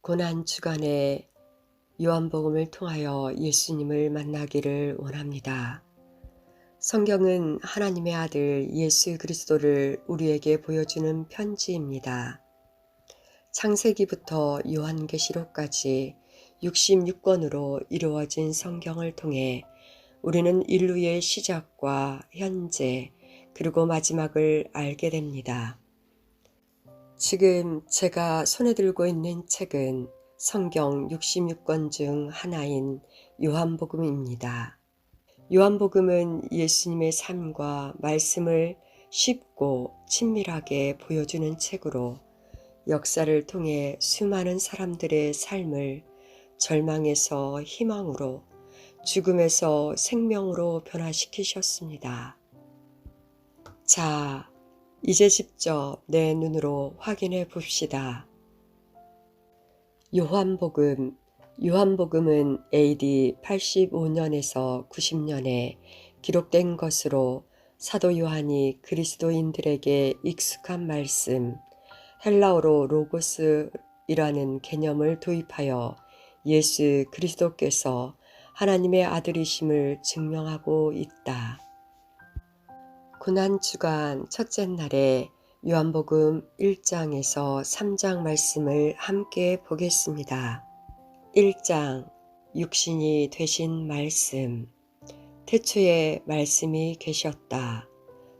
고난 주간에 요한복음을 통하여 예수님을 만나기를 원합니다. 성경은 하나님의 아들 예수 그리스도를 우리에게 보여주는 편지입니다. 창세기부터 요한계시록까지 66권으로 이루어진 성경을 통해 우리는 인류의 시작과 현재 그리고 마지막을 알게 됩니다. 지금 제가 손에 들고 있는 책은 성경 66권 중 하나인 요한복음입니다. 요한복음은 예수님의 삶과 말씀을 쉽고 친밀하게 보여주는 책으로 역사를 통해 수많은 사람들의 삶을 절망에서 희망으로, 죽음에서 생명으로 변화시키셨습니다. 자, 이제 직접 내 눈으로 확인해 봅시다. 요한복음은 AD 85년에서 90년에 기록된 것으로 사도 요한이 그리스도인들에게 익숙한 말씀, 헬라어로 로고스이라는 개념을 도입하여 예수 그리스도께서 하나님의 아들이심을 증명하고 있다. 고난주간 첫째 날에 요한복음 1장에서 3장 말씀을 함께 보겠습니다. 1장 육신이 되신 말씀. 태초에 말씀이 계셨다.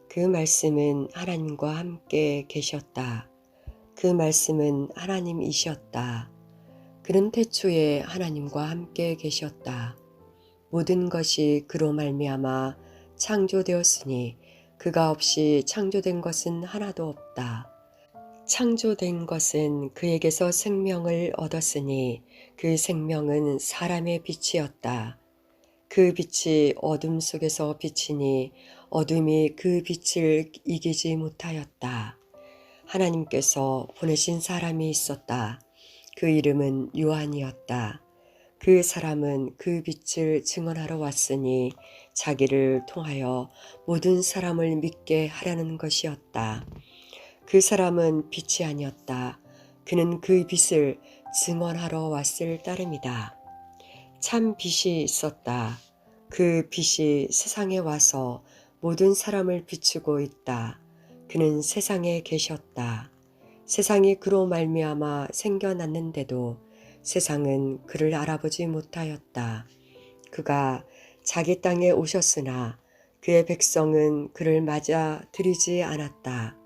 그 말씀은 하나님과 함께 계셨다. 그 말씀은 하나님이셨다. 그는 태초에 하나님과 함께 계셨다. 모든 것이 그로 말미암아 창조되었으니 그가 없이 창조된 것은 하나도 없다. 창조된 것은 그에게서 생명을 얻었으니 그 생명은 사람의 빛이었다. 그 빛이 어둠 속에서 비치니 어둠이 그 빛을 이기지 못하였다. 하나님께서 보내신 사람이 있었다. 그 이름은 요한이었다. 그 사람은 그 빛을 증언하러 왔으니 자기를 통하여 모든 사람을 믿게 하려는 것이었다. 그 사람은 빛이 아니었다. 그는 그 빛을 증언하러 왔을 따름이다. 참 빛이 있었다. 그 빛이 세상에 와서 모든 사람을 비추고 있다. 그는 세상에 계셨다. 세상이 그로 말미암아 생겨났는데도 세상은 그를 알아보지 못하였다. 그가 자기 땅에 오셨으나 그의 백성은 그를 맞아들이지 않았다.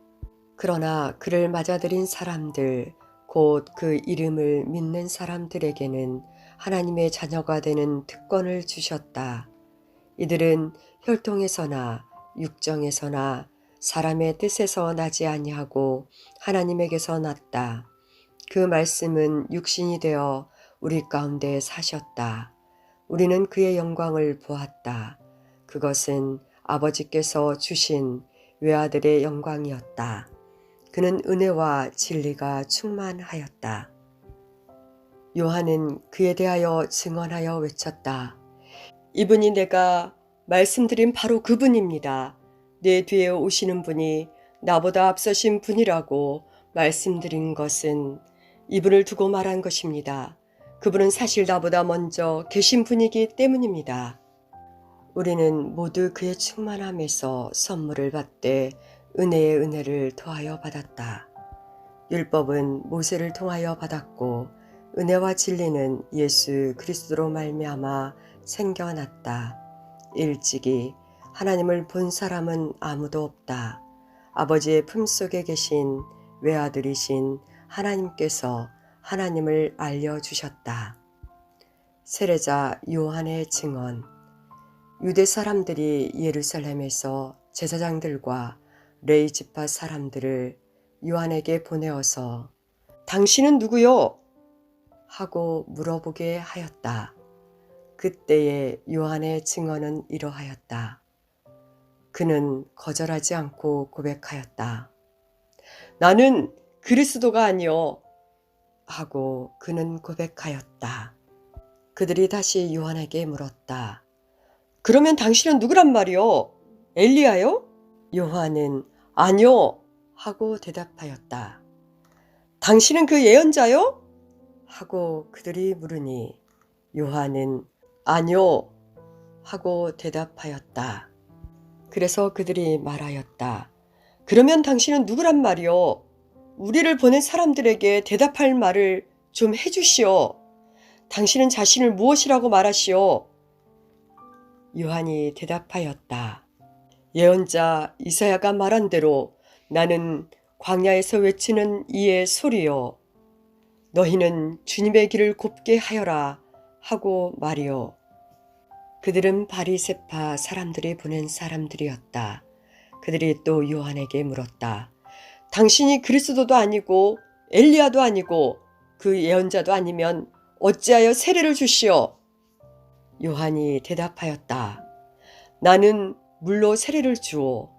그러나 그를 맞아들인 사람들, 곧 그 이름을 믿는 사람들에게는 하나님의 자녀가 되는 특권을 주셨다. 이들은 혈통에서나 육정에서나 사람의 뜻에서 나지 아니하고 하나님에게서 났다. 그 말씀은 육신이 되어 우리 가운데 사셨다. 우리는 그의 영광을 보았다. 그것은 아버지께서 주신 외아들의 영광이었다. 그는 은혜와 진리가 충만하였다. 요한은 그에 대하여 증언하여 외쳤다. 이분이 내가 말씀드린 바로 그분입니다. 내 뒤에 오시는 분이 나보다 앞서신 분이라고 말씀드린 것은 이분을 두고 말한 것입니다. 그분은 사실 나보다 먼저 계신 분이기 때문입니다. 우리는 모두 그의 충만함에서 선물을 받되 은혜의 은혜를 더하여 받았다. 율법은 모세를 통하여 받았고 은혜와 진리는 예수 그리스도로 말미암아 생겨났다. 일찍이 하나님을 본 사람은 아무도 없다. 아버지의 품속에 계신 외아들이신 하나님께서 하나님을 알려주셨다. 세례자 요한의 증언. 유대 사람들이 예루살렘에서 제사장들과 레위 지파 사람들을 요한에게 보내어서 당신은 누구요? 하고 물어보게 하였다. 그때의 요한의 증언은 이러하였다. 그는 거절하지 않고 고백하였다. 나는 그리스도가 아니요. 하고 그는 고백하였다. 그들이 다시 요한에게 물었다. 그러면 당신은 누구란 말이요? 엘리야요? 요한은 아니요. 하고 대답하였다. 당신은 그 예언자요? 하고 그들이 물으니 요한은 아니요 하고 대답하였다. 그래서 그들이 말하였다. 그러면 당신은 누구란 말이요? 우리를 보낸 사람들에게 대답할 말을 좀 해주시오. 당신은 자신을 무엇이라고 말하시오? 요한이 대답하였다. 예언자 이사야가 말한 대로 나는 광야에서 외치는 이의 소리요. 너희는 주님의 길을 곱게 하여라 하고 말이요. 그들은 바리새파 사람들이 보낸 사람들이었다. 그들이 또 요한에게 물었다. 당신이 그리스도도 아니고 엘리야도 아니고 그 예언자도 아니면 어찌하여 세례를 주시오? 요한이 대답하였다. 나는 물로 세례를 주오.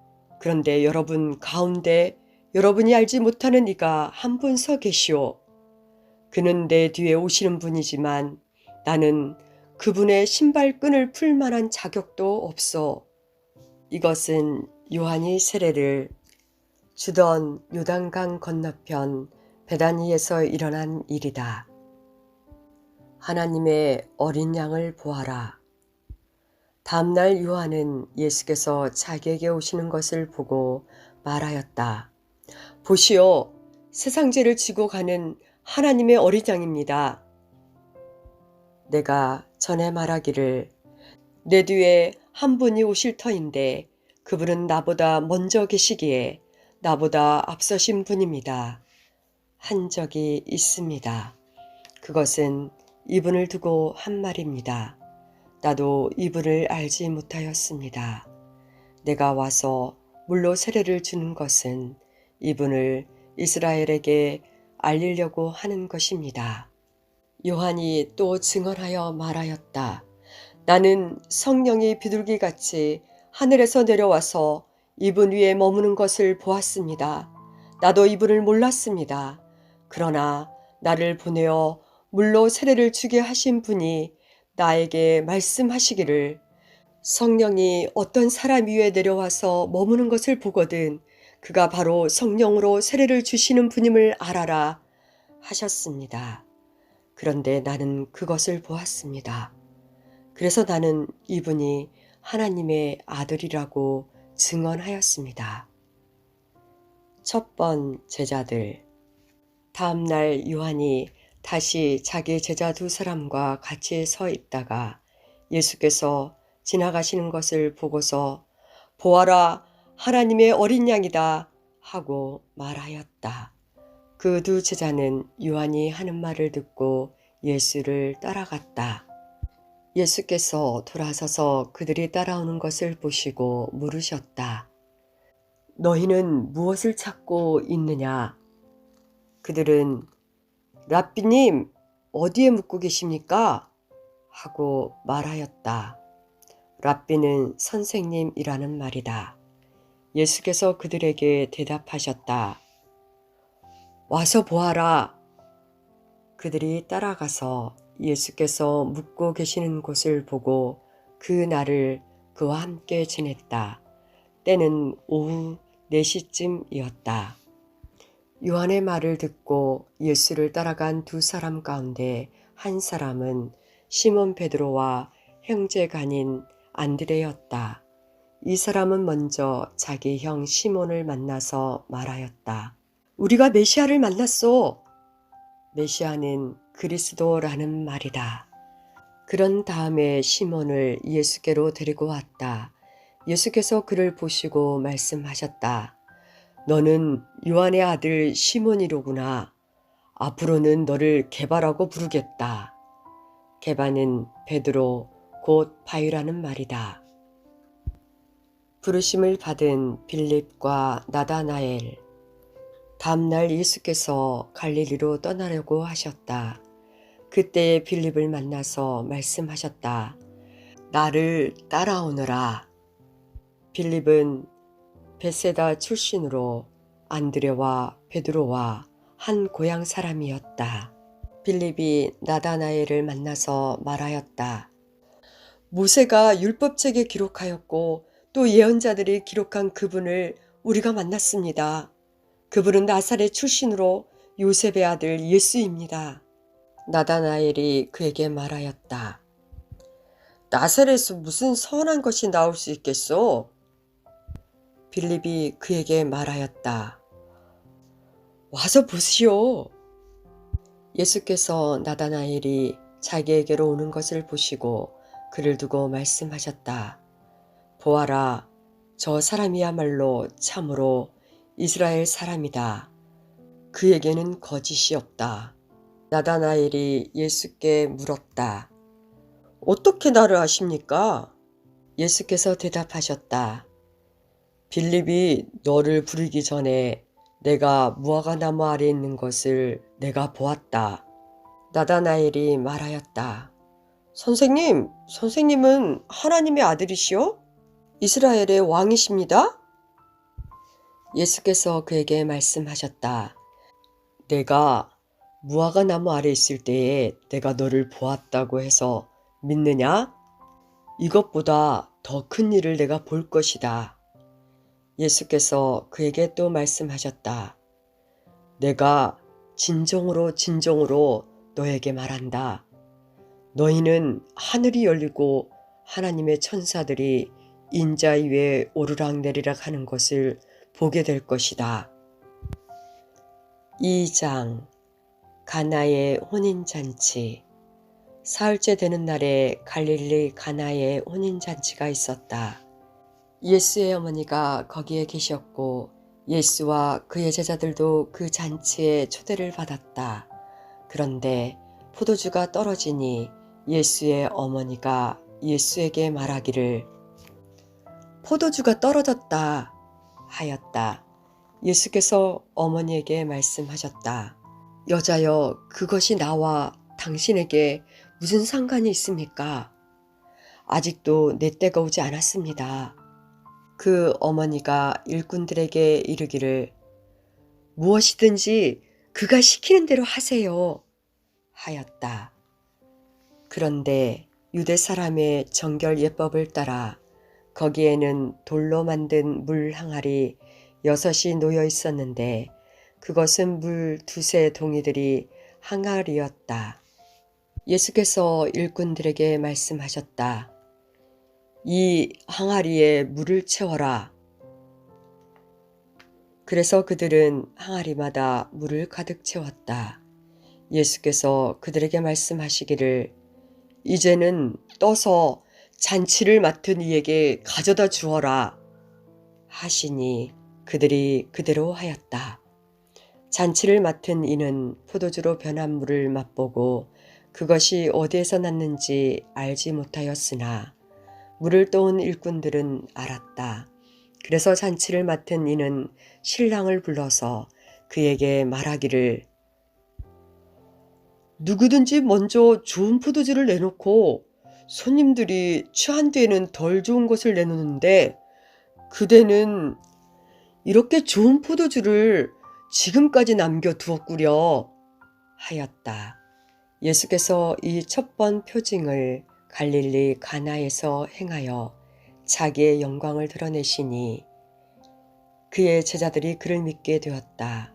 그런데 여러분 가운데 여러분이 알지 못하는 이가 한 분 서 계시오. 그는 내 뒤에 오시는 분이지만 나는 그분의 신발끈을 풀 만한 자격도 없어. 이것은 요한이 세례를 주던 요단강 건너편 베다니에서 일어난 일이다. 하나님의 어린 양을 보아라. 다음날 요한은 예수께서 자기에게 오시는 것을 보고 말하였다. 보시오, 세상 죄를 지고 가는 하나님의 어린 양입니다. 내가 전에 말하기를 내 뒤에 한 분이 오실 터인데 그분은 나보다 먼저 계시기에 나보다 앞서신 분입니다. 한 적이 있습니다. 그것은 이분을 두고 한 말입니다. 나도 이분을 알지 못하였습니다. 내가 와서 물로 세례를 주는 것은 이분을 이스라엘에게 알리려고 하는 것입니다. 요한이 또 증언하여 말하였다. 나는 성령이 비둘기같이 하늘에서 내려와서 이분 위에 머무는 것을 보았습니다. 나도 이분을 몰랐습니다. 그러나 나를 보내어 물로 세례를 주게 하신 분이 나에게 말씀하시기를 성령이 어떤 사람 위에 내려와서 머무는 것을 보거든 그가 바로 성령으로 세례를 주시는 분임을 알아라 하셨습니다. 그런데 나는 그것을 보았습니다. 그래서 나는 이분이 하나님의 아들이라고 증언하였습니다. 첫 번 제자들. 다음 날 요한이 다시 자기 제자 두 사람과 같이 서 있다가 예수께서 지나가시는 것을 보고서 보아라, 하나님의 어린 양이다 하고 말하였다. 그 두 제자는 요한이 하는 말을 듣고 예수를 따라갔다. 예수께서 돌아서서 그들이 따라오는 것을 보시고 물으셨다. 너희는 무엇을 찾고 있느냐? 그들은 랍비님, 어디에 묵고 계십니까? 하고 말하였다. 랍비는 선생님이라는 말이다. 예수께서 그들에게 대답하셨다. 와서 보아라. 그들이 따라가서 예수께서 묵고 계시는 곳을 보고 그 날을 그와 함께 지냈다. 때는 오후 4시쯤이었다. 요한의 말을 듣고 예수를 따라간 두 사람 가운데 한 사람은 시몬 베드로와 형제간인 안드레였다. 이 사람은 먼저 자기 형 시몬을 만나서 말하였다. 우리가 메시아를 만났소. 메시아는 그리스도라는 말이다. 그런 다음에 시몬을 예수께로 데리고 왔다. 예수께서 그를 보시고 말씀하셨다. 너는 요한의 아들 시몬이로구나. 앞으로는 너를 게바라고 부르겠다. 게바는 베드로 곧 바위라는 말이다. 부르심을 받은 빌립과 나다나엘. 다음날 예수께서 갈릴리로 떠나려고 하셨다. 그때 빌립을 만나서 말씀하셨다. 나를 따라오너라. 빌립은 베세다 출신으로 안드레와 베드로와 한 고향 사람이었다. 빌립이 나다나엘을 만나서 말하였다. 모세가 율법책에 기록하였고 또 예언자들이 기록한 그분을 우리가 만났습니다. 그분은 나사렛 출신으로 요셉의 아들 예수입니다. 나다나엘이 그에게 말하였다. 나사렛에서 무슨 선한 것이 나올 수 있겠소? 빌립이 그에게 말하였다. 와서 보시오. 예수께서 나다나엘이 자기에게로 오는 것을 보시고 그를 두고 말씀하셨다. 보아라, 저 사람이야말로 참으로 이스라엘 사람이다. 그에게는 거짓이 없다. 나다나엘이 예수께 물었다. 어떻게 나를 아십니까? 예수께서 대답하셨다. 빌립이 너를 부르기 전에 내가 무화과나무 아래 있는 것을 내가 보았다. 나다나엘이 말하였다. 선생님은 하나님의 아들이시오? 이스라엘의 왕이십니다? 예수께서 그에게 말씀하셨다. 내가 무화과나무 아래 있을 때에 내가 너를 보았다고 해서 믿느냐? 이것보다 더 큰 일을 내가 볼 것이다. 예수께서 그에게 또 말씀하셨다. 내가 진정으로 너에게 말한다. 너희는 하늘이 열리고 하나님의 천사들이 인자 위에 오르락내리락 하는 것을 보게 될 것이다. 2장 가나의 혼인잔치. 사흘째 되는 날에 갈릴리 가나의 혼인잔치가 있었다. 예수의 어머니가 거기에 계셨고 예수와 그의 제자들도 그 잔치에 초대를 받았다. 그런데 포도주가 떨어지니 예수의 어머니가 예수에게 말하기를 포도주가 떨어졌다 하였다. 예수께서 어머니에게 말씀하셨다. 여자여, 그것이 나와 당신에게 무슨 상관이 있습니까? 아직도 내 때가 오지 않았습니다. 그 어머니가 일꾼들에게 이르기를 무엇이든지 그가 시키는 대로 하세요 하였다. 그런데 유대 사람의 정결 예법을 따라 거기에는 돌로 만든 물 항아리 6이 놓여 있었는데 그것은 물 2세 동이들이 항아리였다. 예수께서 일꾼들에게 말씀하셨다. 이 항아리에 물을 채워라. 그래서 그들은 항아리마다 물을 가득 채웠다. 예수께서 그들에게 말씀하시기를 이제는 떠서 잔치를 맡은 이에게 가져다 주어라 하시니 그들이 그대로 하였다. 잔치를 맡은 이는 포도주로 변한 물을 맛보고 그것이 어디에서 났는지 알지 못하였으나 물을 떠온 일꾼들은 알았다. 그래서 잔치를 맡은 이는 신랑을 불러서 그에게 말하기를 누구든지 먼저 좋은 포도주를 내놓고 손님들이 취한 뒤에는 덜 좋은 것을 내놓는데 그대는 이렇게 좋은 포도주를 지금까지 남겨두었구려 하였다. 예수께서 이 첫 번 표징을 갈릴리 가나에서 행하여 자기의 영광을 드러내시니 그의 제자들이 그를 믿게 되었다.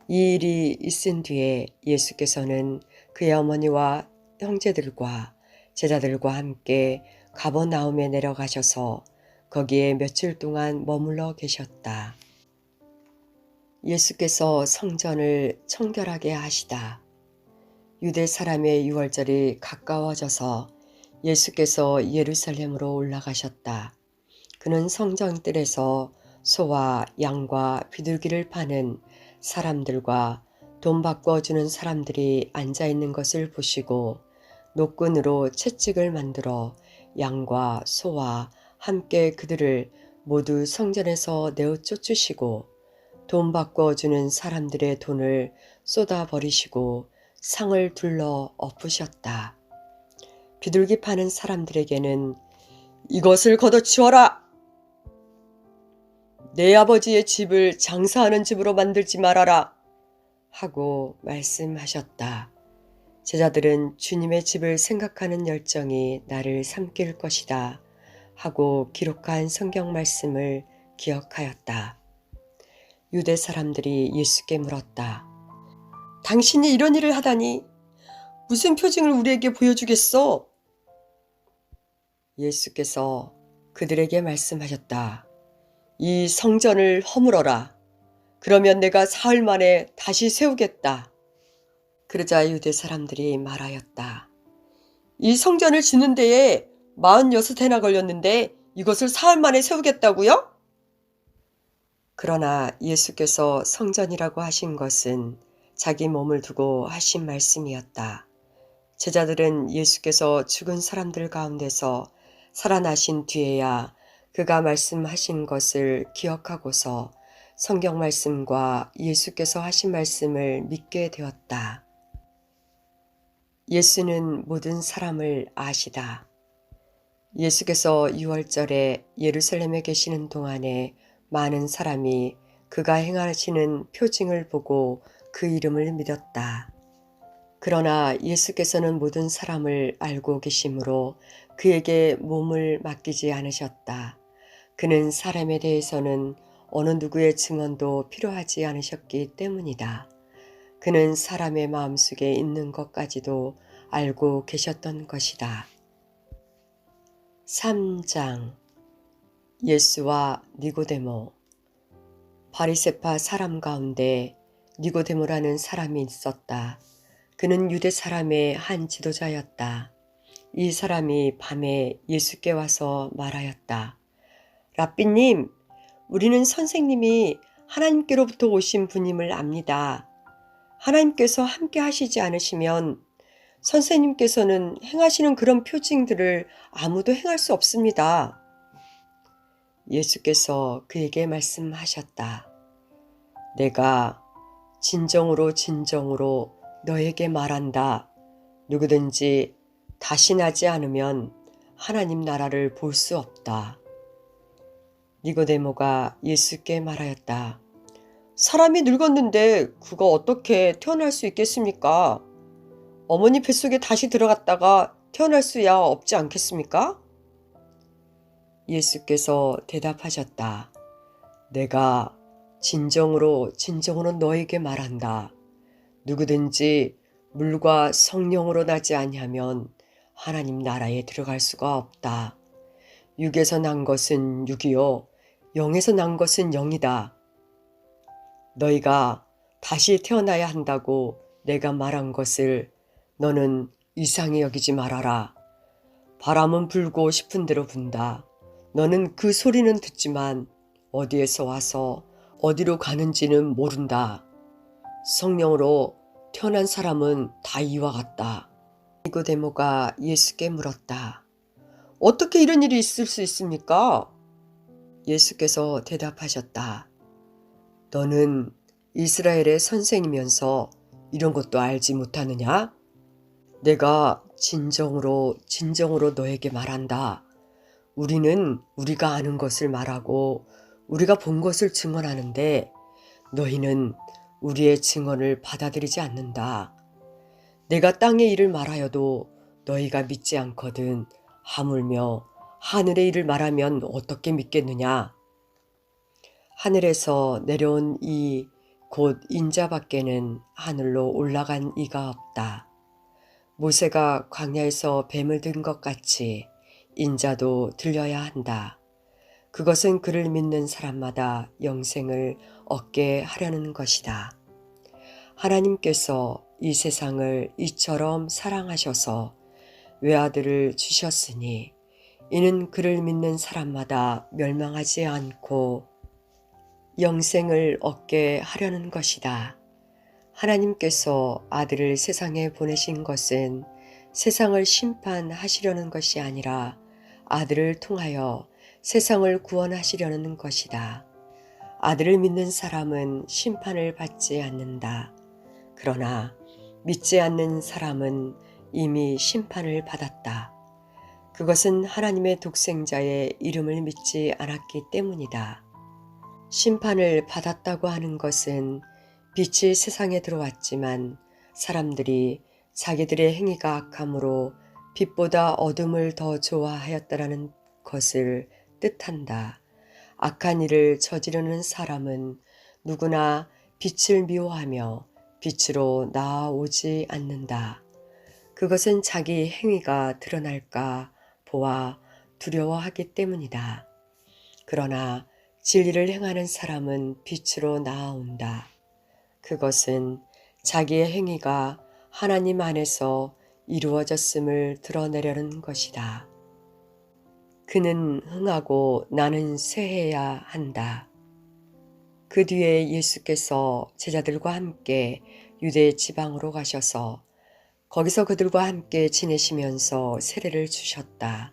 이 일이 있은 뒤에 예수께서는 그의 어머니와 형제들과 제자들과 함께 가버나움에 내려가셔서 거기에 며칠 동안 머물러 계셨다. 예수께서 성전을 청결하게 하시다. 유대 사람의 유월절이 가까워져서 예수께서 예루살렘으로 올라가셨다. 그는 성전뜰에서 소와 양과 비둘기를 파는 사람들과 돈 바꿔주는 사람들이 앉아있는 것을 보시고 노끈으로 채찍을 만들어 양과 소와 함께 그들을 모두 성전에서 내어 쫓으시고 돈 바꿔주는 사람들의 돈을 쏟아버리시고 상을 둘러 엎으셨다. 비둘기 파는 사람들에게는 이것을 걷어치워라! 내 아버지의 집을 장사하는 집으로 만들지 말아라! 하고 말씀하셨다. 제자들은 주님의 집을 생각하는 열정이 나를 삼킬 것이다 하고 기록한 성경 말씀을 기억하였다. 유대 사람들이 예수께 물었다. 당신이 이런 일을 하다니 무슨 표징을 우리에게 보여주겠어? 예수께서 그들에게 말씀하셨다. 이 성전을 허물어라. 그러면 내가 사흘 만에 다시 세우겠다. 그러자 유대 사람들이 말하였다. 이 성전을 짓는 데에 46해나 걸렸는데 이것을 사흘 만에 세우겠다고요? 그러나 예수께서 성전이라고 하신 것은 자기 몸을 두고 하신 말씀이었다. 제자들은 예수께서 죽은 사람들 가운데서 살아나신 뒤에야 그가 말씀하신 것을 기억하고서 성경 말씀과 예수께서 하신 말씀을 믿게 되었다. 예수는 모든 사람을 아시다. 예수께서 유월절에 예루살렘에 계시는 동안에 많은 사람이 그가 행하시는 표징을 보고 그 이름을 믿었다. 그러나 예수께서는 모든 사람을 알고 계시므로 그에게 몸을 맡기지 않으셨다. 그는 사람에 대해서는 어느 누구의 증언도 필요하지 않으셨기 때문이다. 그는 사람의 마음속에 있는 것까지도 알고 계셨던 것이다. 3장 예수와 니고데모. 바리새파 사람 가운데 니고데모라는 사람이 있었다. 그는 유대 사람의 한 지도자였다. 이 사람이 밤에 예수께 와서 말하였다. 랍비님, 우리는 선생님이 하나님께로부터 오신 분임을 압니다. 하나님께서 함께 하시지 않으시면 선생님께서는 행하시는 그런 표징들을 아무도 행할 수 없습니다. 예수께서 그에게 말씀하셨다. 내가 진정으로 진정으로 너에게 말한다. 누구든지 다시 나지 않으면 하나님 나라를 볼 수 없다. 니고데모가 예수께 말하였다. 사람이 늙었는데 그가 어떻게 태어날 수 있겠습니까? 어머니 뱃속에 다시 들어갔다가 태어날 수야 없지 않겠습니까? 예수께서 대답하셨다. 내가 진정으로 진정으로 너에게 말한다. 누구든지 물과 성령으로 나지 아니하면 하나님 나라에 들어갈 수가 없다. 육에서 난 것은 육이요 영에서 난 것은 영이다. 너희가 다시 태어나야 한다고 내가 말한 것을 너는 이상히 여기지 말아라. 바람은 불고 싶은 대로 분다. 너는 그 소리는 듣지만 어디에서 와서 어디로 가는지는 모른다. 성령으로 태어난 사람은 다 이와 같다. 니고데모가 예수께 물었다. 어떻게 이런 일이 있을 수 있습니까? 예수께서 대답하셨다. 너는 이스라엘의 선생이면서 이런 것도 알지 못하느냐? 내가 진정으로 너에게 말한다. 우리는 우리가 아는 것을 말하고 우리가 본 것을 증언하는데 너희는 우리의 증언을 받아들이지 않는다. 내가 땅의 일을 말하여도 너희가 믿지 않거든. 하물며 하늘의 일을 말하면 어떻게 믿겠느냐? 하늘에서 내려온 이 곧 인자밖에는 하늘로 올라간 이가 없다. 모세가 광야에서 뱀을 든 것 같이 인자도 들려야 한다. 그것은 그를 믿는 사람마다 영생을 얻게 하려는 것이다. 하나님께서 이 세상을 이처럼 사랑하셔서 외아들을 주셨으니 이는 그를 믿는 사람마다 멸망하지 않고 영생을 얻게 하려는 것이다. 하나님께서 아들을 세상에 보내신 것은 세상을 심판하시려는 것이 아니라 아들을 통하여 세상을 구원하시려는 것이다. 아들을 믿는 사람은 심판을 받지 않는다. 그러나 믿지 않는 사람은 이미 심판을 받았다. 그것은 하나님의 독생자의 이름을 믿지 않았기 때문이다. 심판을 받았다고 하는 것은 빛이 세상에 들어왔지만 사람들이 자기들의 행위가 악함으로 빛보다 어둠을 더 좋아하였다라는 것을 뜻한다. 악한 일을 저지르는 사람은 누구나 빛을 미워하며 빛으로 나아오지 않는다. 그것은 자기 행위가 드러날까 보아 두려워하기 때문이다. 그러나 진리를 행하는 사람은 빛으로 나아온다. 그것은 자기의 행위가 하나님 안에서 이루어졌음을 드러내려는 것이다. 그는 흥하고 나는 쇠해야 한다. 그 뒤에 예수께서 제자들과 함께 유대 지방으로 가셔서 거기서 그들과 함께 지내시면서 세례를 주셨다.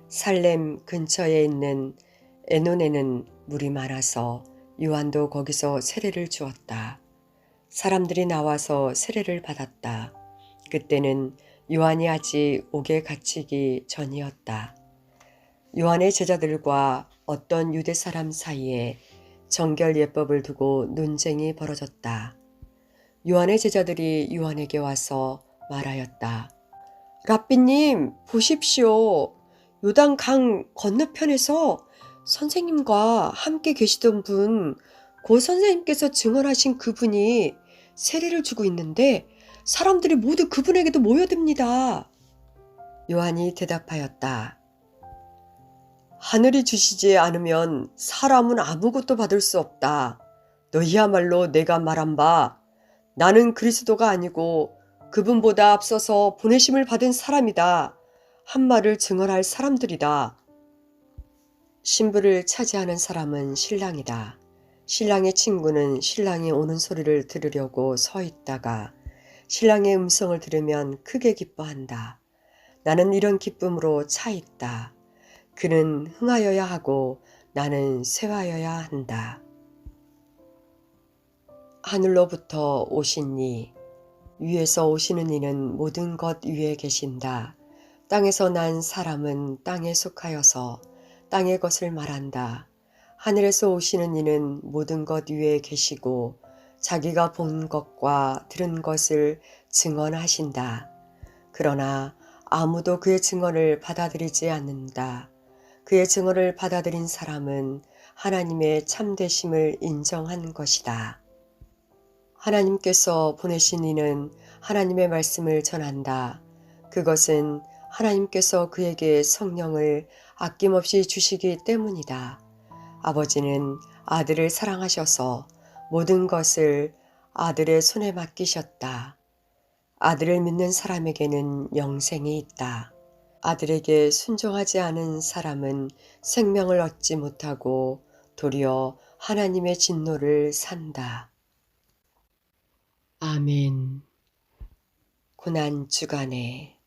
살렘 근처에 있는 에논에는 물이 많아서 요한도 거기서 세례를 주었다. 사람들이 나와서 세례를 받았다. 그때는 요한이 아직 옥에 갇히기 전이었다. 요한의 제자들과 어떤 유대 사람 사이에 정결 예법을 두고 논쟁이 벌어졌다. 요한의 제자들이 요한에게 와서 말하였다. 랍비님, 보십시오. 요단 강 건너편에서 선생님과 함께 계시던 분, 고 선생님께서 증언하신 그분이 세례를 주고 있는데 사람들이 모두 그분에게도 모여듭니다. 요한이 대답하였다. 하늘이 주시지 않으면 사람은 아무것도 받을 수 없다. 너희야말로 내가 말한 바 나는 그리스도가 아니고 그분보다 앞서서 보내심을 받은 사람이다. 한 말을 증언할 사람들이다. 신부를 차지하는 사람은 신랑이다. 신랑의 친구는 신랑이 오는 소리를 들으려고 서 있다가 신랑의 음성을 들으면 크게 기뻐한다. 나는 이런 기쁨으로 차 있다. 그는 흥하여야 하고 나는 쇠하여야 한다. 하늘로부터 오신 이, 위에서 오시는 이는 모든 것 위에 계신다. 땅에서 난 사람은 땅에 속하여서 땅의 것을 말한다. 하늘에서 오시는 이는 모든 것 위에 계시고 자기가 본 것과 들은 것을 증언하신다. 그러나 아무도 그의 증언을 받아들이지 않는다. 그의 증언을 받아들인 사람은 하나님의 참되심을 인정한 것이다. 하나님께서 보내신 이는 하나님의 말씀을 전한다. 그것은 하나님께서 그에게 성령을 아낌없이 주시기 때문이다. 아버지는 아들을 사랑하셔서 모든 것을 아들의 손에 맡기셨다. 아들을 믿는 사람에게는 영생이 있다. 아들에게 순종하지 않은 사람은 생명을 얻지 못하고 도리어 하나님의 진노를 산다. 아멘. 고난 주간에